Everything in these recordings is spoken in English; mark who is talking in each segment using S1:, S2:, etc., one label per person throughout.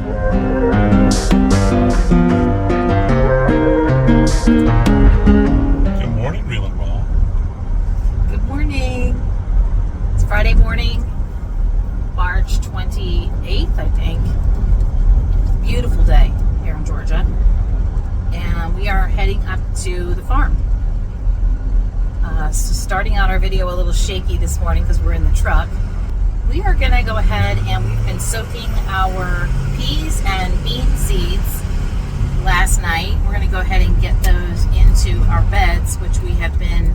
S1: Good morning, Real and Raw.
S2: Good morning. It's Friday morning, March 28th, I think. Beautiful day here in Georgia. And we are heading up to the farm. So starting out our video a little shaky this morning because we're in the truck. We are going to go ahead and we've been soaking our peas and bean seeds last night. We're going to go ahead and get those into our beds, which we have been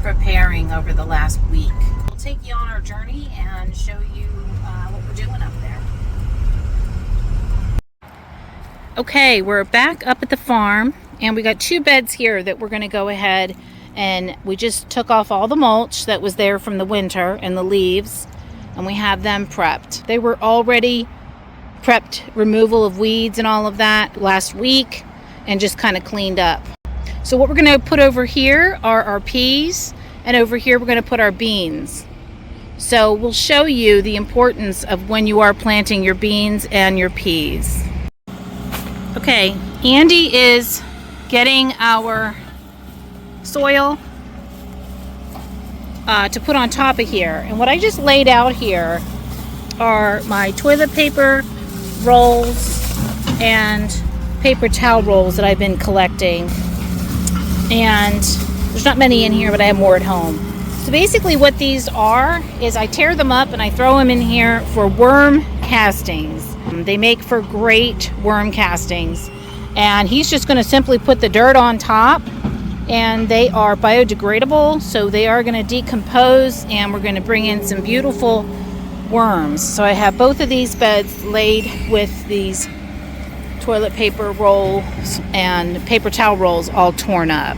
S2: preparing over the last week. We'll take you on our journey and show you what we're doing up there. Okay, we're back up at the farm and we got two beds here that we're going to go ahead and we just took off all the mulch that was there from the winter and the leaves, and we have them prepped. They were already prepped, removal of weeds and all of that last week, and just kind of cleaned up. So what we're going to put over here are our peas, and over here we're going to put our beans. So we'll show you the importance of when you are planting your beans and your peas. Okay, Andy is getting our soil to put on top of here, and what I just laid out here are my toilet paper rolls and paper towel rolls that I've been collecting, and there's not many in here, but I have more at home. So basically what these are is I tear them up and I throw them in here for worm castings. They make for great worm castings, and he's just going to simply put the dirt on top, and they are biodegradable, so they are going to decompose, and we're going to bring in some beautiful worms. So I have both of these beds laid with these toilet paper rolls and paper towel rolls all torn up.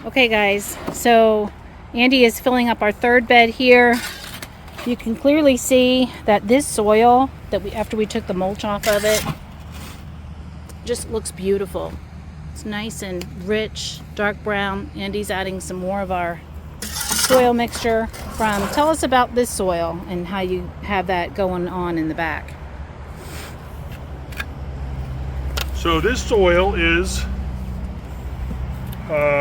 S2: Okay guys, so Andy is filling up our third bed here. You can clearly see that this soil that after we took the mulch off of it, just looks beautiful. It's nice and rich, dark brown. Andy's adding some more of our soil mixture from, tell us about this soil and how you have that going on in the back.
S1: So this soil is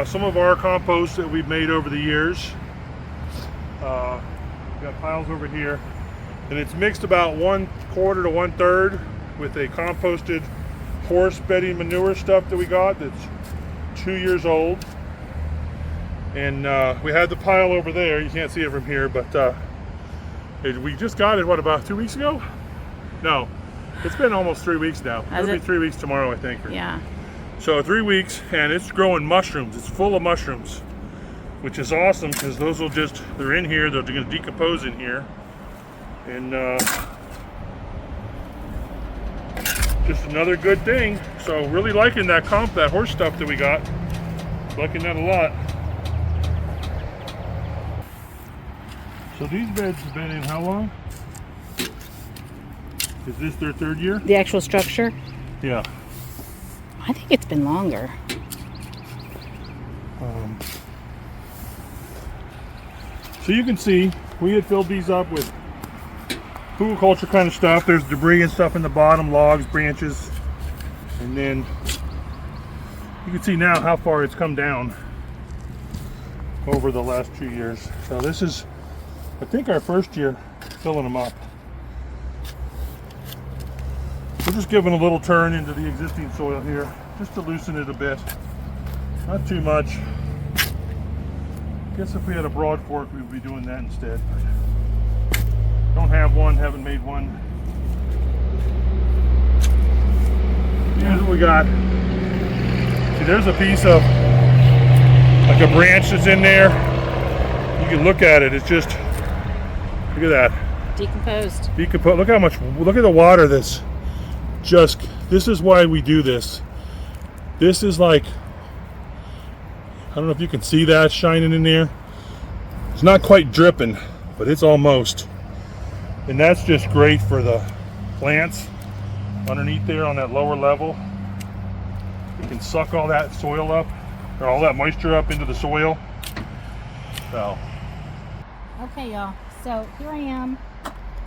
S1: some of our compost that we've made over the years. We've got piles over here, and it's mixed about 1/4 to 1/3 with a composted horse bedding manure stuff that we got that's 2 years old. And we had the pile over there. You can't see it from here, but we just got it, what, about 2 weeks ago? No, it's been almost 3 weeks now. It'll be 3 weeks tomorrow, I think.
S2: Yeah.
S1: So 3 weeks, and it's growing mushrooms. It's full of mushrooms, which is awesome because those will just, they're in here, they're going to decompose in here. And just another good thing. So really liking that that horse stuff that we got. Liking that a lot. So these beds have been in how long? Is this their third year?
S2: The actual structure?
S1: Yeah.
S2: I think it's been longer.
S1: So you can see we had filled these up with culture kind of stuff. There's debris and stuff in the bottom, logs, branches, and then you can see now how far it's come down over the last 2 years. So this is, I think, our first year filling them up. We're just giving a little turn into the existing soil here, just to loosen it a bit. Not too much. I guess if we had a broad fork, we would be doing that instead. Don't have one, haven't made one. Here's what we got. See, there's a piece of, like a branch that's in there. You can look at it, it's just, look at that.
S2: Decomposed.
S1: Decomposed. Look how much, look at the water that's just, this is why we do this. This is like, I don't know if you can see that shining in there. It's not quite dripping, but it's almost. And that's just great for the plants underneath there on that lower level. You can suck all that soil up, or all that moisture up into the soil. So
S2: Okay, y'all. So here I am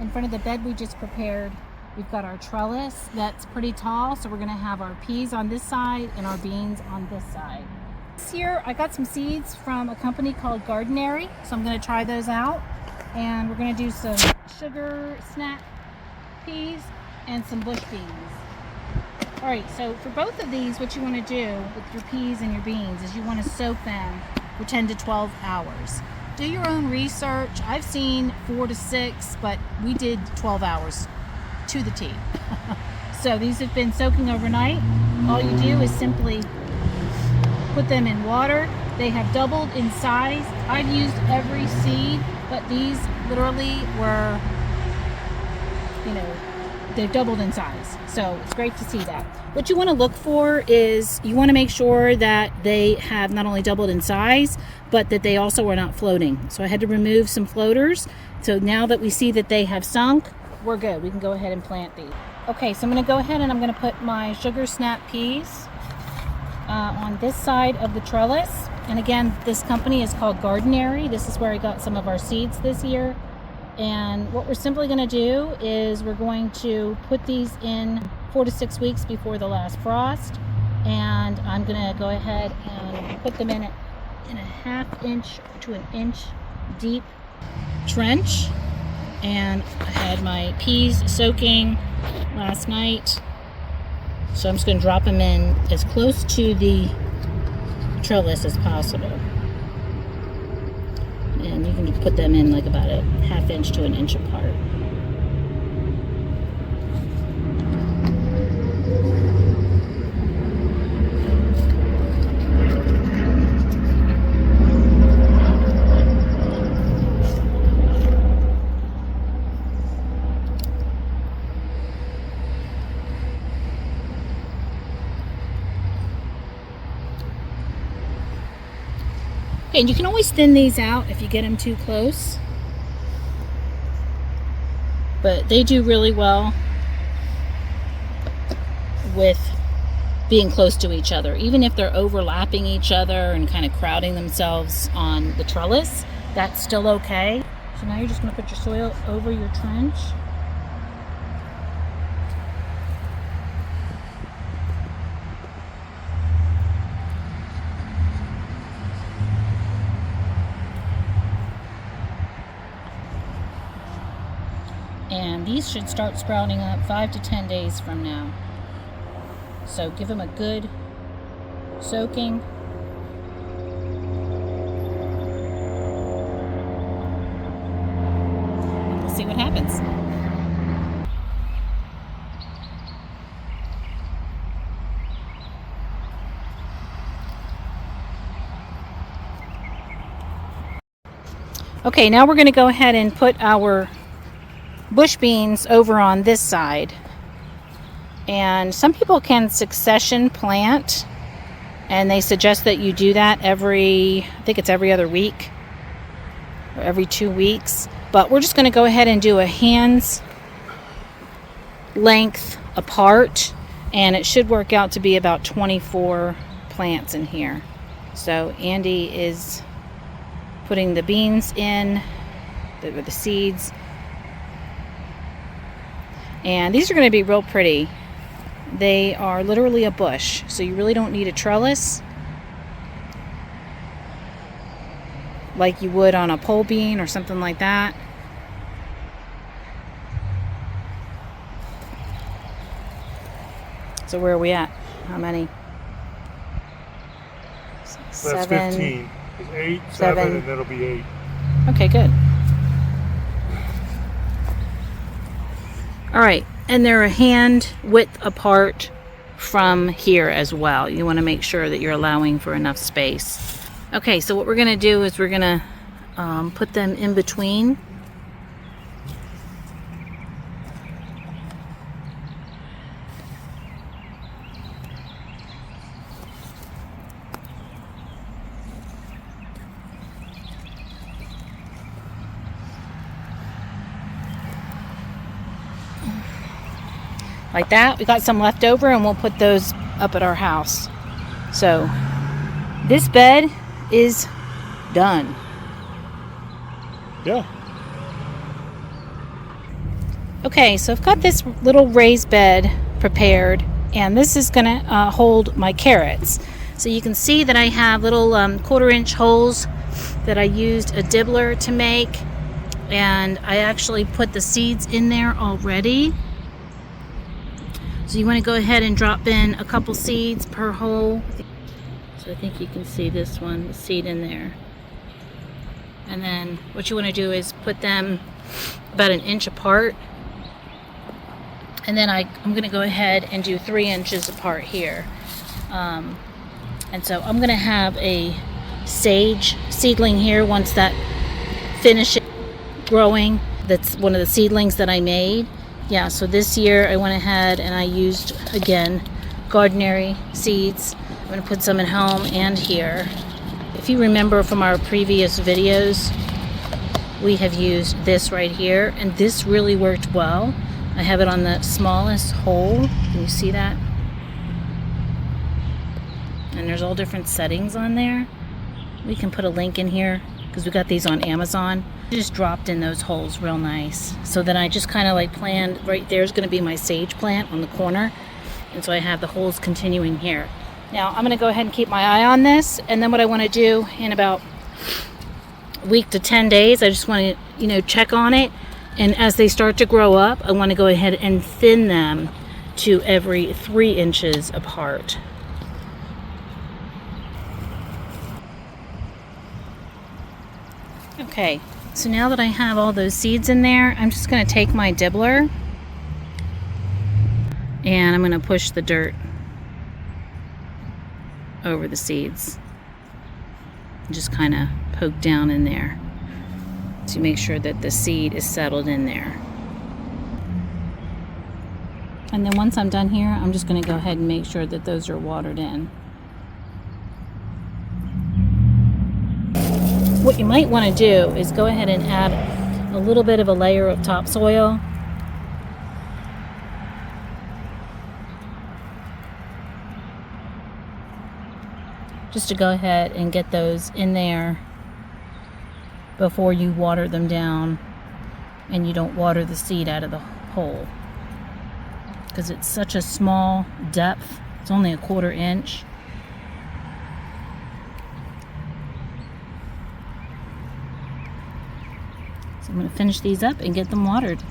S2: in front of the bed we just prepared. We've got our trellis that's pretty tall, so we're gonna have our peas on this side and our beans on this side. This year I got some seeds from a company called Gardenary, so I'm gonna try those out. And we're gonna do some sugar snap peas and some bush beans. All right, so for both of these, what you wanna do with your peas and your beans is you wanna soak them for 10 to 12 hours. Do your own research. I've seen 4 to 6, but we did 12 hours to the T. So these have been soaking overnight. All you do is simply put them in water. They have doubled in size. I've used every seed, but these literally were, they've doubled in size. So it's great to see that. What you want to look for is you want to make sure that they have not only doubled in size, but that they also are not floating. So I had to remove some floaters. So now that we see that they have sunk, we're good. We can go ahead and plant these. Okay, so I'm going to go ahead and I'm going to put my sugar snap peas on this side of the trellis. And again, this company is called Gardenary. This is where I got some of our seeds this year. And what we're simply going to do is we're going to put these in 4 to 6 weeks before the last frost. And I'm going to go ahead and put them in a 1/2 inch to an inch deep trench. And I had my peas soaking last night. So I'm just going to drop them in as close to the trellis as possible. And you can put them in like about a 1/2 inch to an inch apart. And you can always thin these out if you get them too close. But they do really well with being close to each other. Even if they're overlapping each other and kind of crowding themselves on the trellis, that's still okay. So now you're just going to put your soil over your trench. And these should start sprouting up 5 to 10 days from now. So give them a good soaking. We'll see what happens. Okay, now we're going to go ahead and put our bush beans over on this side. And some people can succession plant, and they suggest that you do that I think it's every other week or every 2 weeks. But we're just going to go ahead and do a hand's length apart, and it should work out to be about 24 plants in here. So Andy is putting the beans in, the seeds. And these are going to be real pretty. They are literally a bush, so you really don't need a trellis like you would on a pole bean or something like that. So where are we at? How many?
S1: So that's 15. It's 8, 7, and that'll be 8.
S2: Okay, good. All right, and they're a hand width apart from here as well. You want to make sure that you're allowing for enough space. Okay, so what we're going to do is we're going to put them in between. Like that. We got some left over and we'll put those up at our house. So this bed is done.
S1: Yeah.
S2: Okay, so I've got this little raised bed prepared, and this is going to hold my carrots. So you can see that I have little 1/4-inch holes that I used a dibbler to make, and I actually put the seeds in there already. So you want to go ahead and drop in a couple seeds per hole. So I think you can see this one, the seed in there. And then what you want to do is put them about 1 inch apart. And then I'm going to go ahead and do 3 inches apart here. And so I'm going to have a sage seedling here once that finishes growing. That's one of the seedlings that I made. Yeah, so this year I went ahead and I used, again, Gardnery seeds. I'm going to put some at home and here. If you remember from our previous videos, we have used this right here, and this really worked well. I have it on the smallest hole. Can you see that? And there's all different settings on there. We can put a link in here because we got these on Amazon. Just dropped in those holes real nice. So then I just kind of like planned, right there's going to be my sage plant on the corner. And so I have the holes continuing here. Now I'm going to go ahead and keep my eye on this. And then what I want to do in about a week to 10 days, I just want to, check on it. And as they start to grow up, I want to go ahead and thin them to every 3 inches apart. Okay, so now that I have all those seeds in there, I'm just going to take my dibbler and I'm going to push the dirt over the seeds. Just kind of poke down in there to make sure that the seed is settled in there. And then once I'm done here, I'm just going to go ahead and make sure that those are watered in. What you might want to do is go ahead and add a little bit of a layer of topsoil. Just to go ahead and get those in there before you water them down and you don't water the seed out of the hole. Because it's such a small depth, it's only 1/4 inch. So I'm going to finish these up and get them watered.